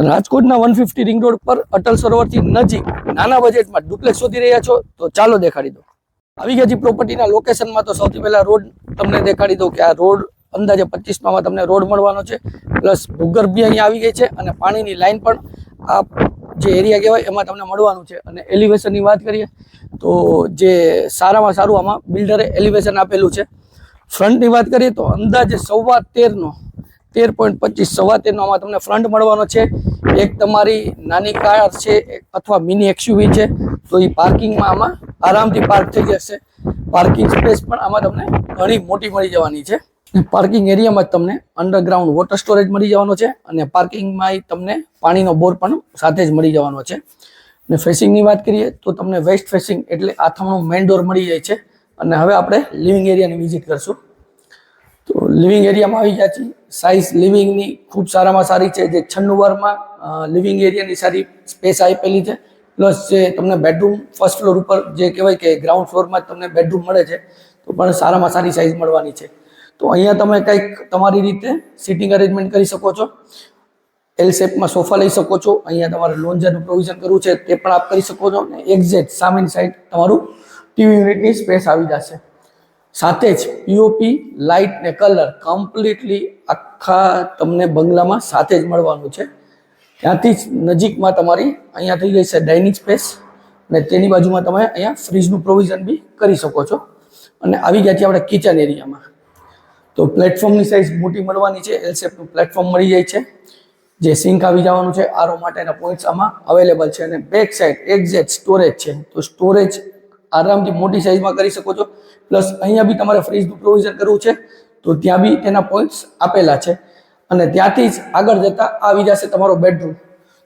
રાજકોટના 150 ring road પર અટલ સરોવરથી નજીક નાના બજેટમાં ડુપ્લેક્સ શોધી રહ્યા છો તો ચાલો દેખાડી દો. આવી ગયા છે પ્રોપર્ટીના લોકેશનમાં. તો સૌથી પહેલા રોડ તમને દેખાડી દઉં કે આ રોડ અંદાજે 25માં તમને રોડ મળવાનો છે, પ્લસ ભૂગર્ભ બી અહીંયા આવી ગઈ છે અને પાણીની લાઈન પણ આ જે એરિયા કહેવાય એમાં તમને મળવાનું છે. અને એલિવેશનની વાત કરીએ તો જે સારામાં સારું આમાં બિલ્ડરે એલિવેશન આપેલું છે. ફ્રન્ટની વાત કરીએ તો અંદાજે 13.25 આમાં તમને ફ્રન્ટ મળવાનો છે. એક તમારી નાની કાર છે અથવા મિની એક્સયુવી છે તો એ પાર્કિંગમાં આમાં આરામથી પાર્ક થઈ જશે. પાર્કિંગ સ્પેસ પણ આમાં તમને ઘણી મોટી મળી જવાની છે. પાર્કિંગ એરિયામાં જ તમને અંડરગ્રાઉન્ડ વોટર સ્ટોરેજ મળી જવાનો છે અને પાર્કિંગમાં તમને પાણીનો બોર પણ સાથે જ મળી જવાનો છે. અને ફેસિંગની વાત કરીએ તો તમને વેસ્ટ ફેસિંગ એટલે આથમણું મેઇન ડોર મળી જાય છે. અને હવે આપણે લિવિંગ એરિયાની વિઝિટ કરશું. તો લિવિંગ એરિયામાં આવી ગયા છીએ. સાઇઝ લિવિંગની ખૂબ સારામાં સારી છે. જે 96 લિવિંગ એરિયાની સારી સ્પેસ આપેલી છે. પ્લસ જે તમને બેડરૂમ ફર્સ્ટ ફ્લોર ઉપર જે કહેવાય કે ગ્રાઉન્ડ ફ્લોરમાં તમને બેડરૂમ મળે છે તો પણ સારામાં સારી સાઇઝ મળવાની છે. તો અહીંયા તમે કંઈક તમારી રીતે સિટિંગ અરેન્જમેન્ટ કરી શકો છો. એલ શેપમાં સોફા લઈ શકો છો. અહીંયા તમારે લોન્જરનું પ્રોવિઝન કરવું છે તે પણ આપ કરી શકો છો. અને એક્ઝેક્ટ સામેની સાઈડ તમારું ટીવી યુનિટની સ્પેસ આવી જશે. સાથે જ પીઓપી લાઇટ ને કલર કમ્પ્લીટલી આખા તમને બંગલામાં સાથે જ મળવાનું છે. ત્યાંથી જ નજીકમાં તમારી અહીંયા થઈ જશે ડાઇનિંગ સ્પેસ અને તેની બાજુમાં તમે અહીંયા ફ્રીજનું પ્રોવિઝન બી કરી શકો છો. અને આવી ગયા છે આપણે કિચન એરિયામાં. તો પ્લેટફોર્મની સાઇઝ મોટી મળવાની છે. એલ શેપનું પ્લેટફોર્મ મળી જાય છે. જે સિંક આવી જવાનું છે. આરો માટેના પોઈન્ટ્સ આમાં અવેલેબલ છે. અને બેક સાઈડ એક્ઝેક્ટ સ્ટોરેજ છે. તો સ્ટોરેજ આરામથી મોટી સાઇઝમાં કરી શકો છો. પ્લસ અહીંયા બી તમારે ફ્રીજનું પ્રોવિઝન કરવું છે તો ત્યાં બી તેના પોઈન્ટ્સ આપેલા છે. અને ત્યાંથી જ આગળ જતા આવી જશે તમારો બેડરૂમ.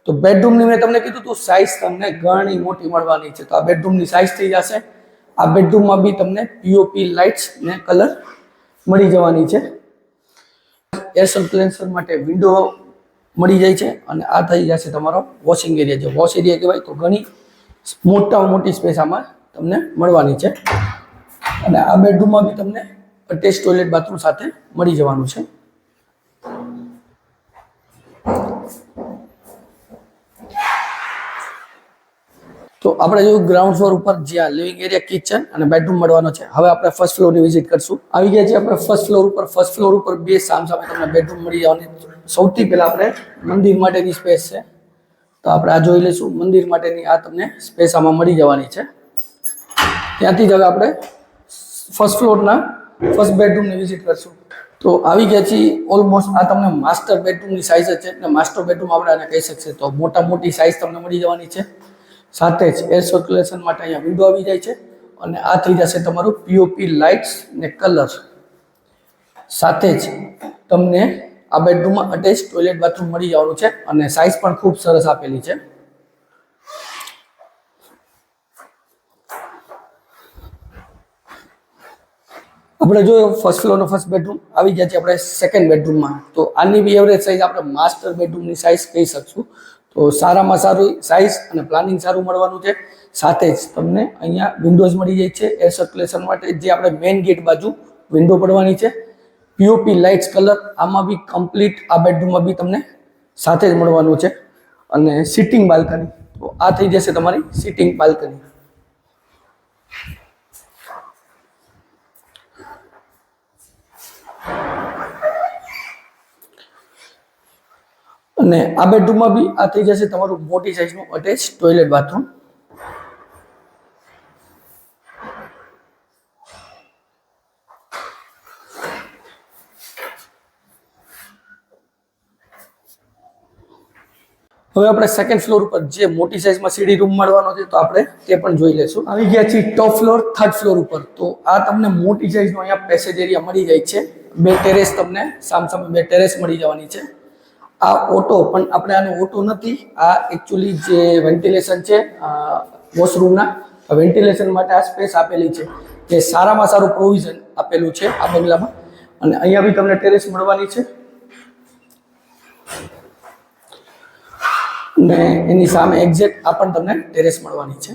તો બેડરૂમની મેં તમને કીધું તો સાઇઝ તમને ઘણી મોટી મળવાની છે. તો આ બેડરૂમની સાઇઝ થઈ જશે. આ બેડરૂમમાં બી તમને પીઓપી લાઇટ્સ ને કલર મળી જવાની છે. એર સર્ક્યુલેશન માટે વિન્ડો મળી જાય છે. અને આ થઈ જશે તમારો વોશિંગ એરિયા. જે વોશ એરિયા કહેવાય તો ઘણી મોટી સ્પેસ આમાં તમને મળવાની છે. અને આ બેડરૂમમાં બી તમને અટેચ ટોયલેટ બાથરૂમ સાથે મળી જવાનું છે. તો આપણે જોયું ગ્રાઉન્ડ ફ્લોર ઉપર જ્યાં લિવિંગ એરિયા, કિચન અને બેડરૂમ મળવાનો છે. હવે આપણે ફર્સ્ટ ફ્લોરની વિઝિટ કરશું. આવી ગયા છે આપણે ફર્સ્ટ ફ્લોર ઉપર. ફર્સ્ટ ફ્લોર ઉપર બે સામસામે તમને બેડરૂમ મળી જવાની. સૌથી પહેલા આપણે મંદિર માટેની સ્પેસ છે તો આપણે આ જોઈ લઈશું. મંદિર માટેની આ તમને સ્પેસ આમાં મળી જવાની છે. ત્યાંથી જ હવે આપણે ફર્સ્ટ ફ્લોરના ફર્સ્ટ બેડરૂમની વિઝિટ કરશું. તો આવી ગયા છીએ ઓલમોસ્ટ આ તમને માસ્ટર બેડરૂમની સાઇઝ છે. એટલે માસ્ટર બેડરૂમ આપણે આને કહી શકીએ. તો મોટી સાઇઝ તમને મળી જવાની છે. સાથે જ એર સર્ક્યુલેશન માટે અહીંયા વિન્ડો આવી જાય છે. અને આ થઈ જશે તમારું પીઓપી લાઇટ્સ ને કલર. સાથે જ તમને આ બેડરૂમમાં અટેચ ટોયલેટ બાથરૂમ મળી જવાનું છે. અને સાઇઝ પણ ખૂબ સરસ આપેલી છે. આપણે જોયું ફર્સ્ટ ફ્લોરનો ફર્સ્ટ બેડરૂમ. આવી ગયા છે આપણે સેકન્ડ બેડરૂમમાં. તો આની બી એવરેજ સાઇઝ આપણે માસ્ટર બેડરૂમની સાઇઝ કહી શકશું. તો સારામાં સારું સાઇઝ અને પ્લાનિંગ સારું મળવાનું છે. સાથે જ તમને અહીંયા વિન્ડોઝ મળી જાય છે એર સર્ક્યુલેશન માટે. જે આપણે મેઇન ગેટ બાજુ વિન્ડો પડવાની છે. પીઓપી લાઇટ્સ કલર આમાં બી કમ્પ્લીટ આ બેડરૂમમાં બી તમને સાથે જ મળવાનું છે. અને સિટિંગ બાલ્કની. તો આ થઈ જશે તમારી સિટિંગ બાલ્કની. અને આ બેડરૂમમાં બી આ થઈ જશે તમારું મોટી સાઇઝનું અટેચ ટોયલેટ બાથરૂમ. હવે આપણે સેકન્ડ ફ્લોર ઉપર જે મોટી સાઇઝમાં સીડી રૂમ મળવાનો છે તો આપણે તે પણ જોઈ લઈશું. આવી ગયા છીએ ટોપ ફ્લોર થર્ડ ફ્લોર ઉપર. તો આ તમને મોટી સાઇઝનો અહીંયા પેસેજ એરિયા મળી જાય છે. બે ટેરેસ તમને સામસામે બે ટેરેસ મળી જવાની છે. આ ઓટો પણ આપણે આનો ઓટો નથી. આ એકચ્યુઅલી જે વેન્ટિલેશન છે વોશરૂમના વેન્ટિલેશન માટે આ સ્પેસ આપેલી છે. જે સારામાં સારું પ્રોવિઝન આપેલું છે આ બંગલામાં. અને અહીંયા બી તમને ટેરેસ મળવાની છે. ને એની સામે એક્ઝેક્ટ આ પણ તમને ટેરેસ મળવાની છે.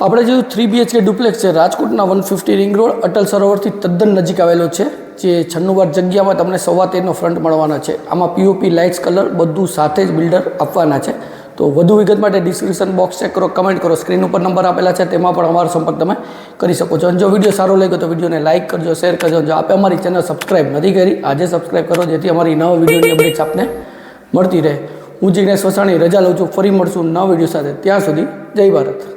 આપણે જે 3 BHK ડુપ્લેક્સ છે રાજકોટના 150 રિંગ રોડ અટલ સરોવરથી તદ્દન નજીક આવેલો છે. જે 96 વાર જગ્યામાં તમને 13.25નો ફ્રન્ટ મળવાનો છે. આમાં પીઓપી લાઇટ્સ કલર બધું સાથે જ બિલ્ડર આપવાના છે. તો વધુ વિગત માટે ડિસ્ક્રિપ્શન બોક્સ ચેક કરો, કમેન્ટ કરો, સ્ક્રીન ઉપર નંબર આપેલા છે તેમાં પણ અમારો સંપર્ક તમે કરી શકો છો. અને જો વિડીયો સારો લાગ્યો તો વિડીયોને લાઇક કરજો, શેર કરજો. જો આપે અમારી ચેનલ સબસ્ક્રાઇબ નથી કરી, આજે સબસ્ક્રાઇબ કરો જેથી અમારી નવા વિડીયોની અપડેટ્સ આપને મળતી રહે. હું જિગ્નેશ વસાણી રજા લઉં છું. ફરી મળશું નવા વિડીયો સાથે. ત્યાં સુધી જય ભારત.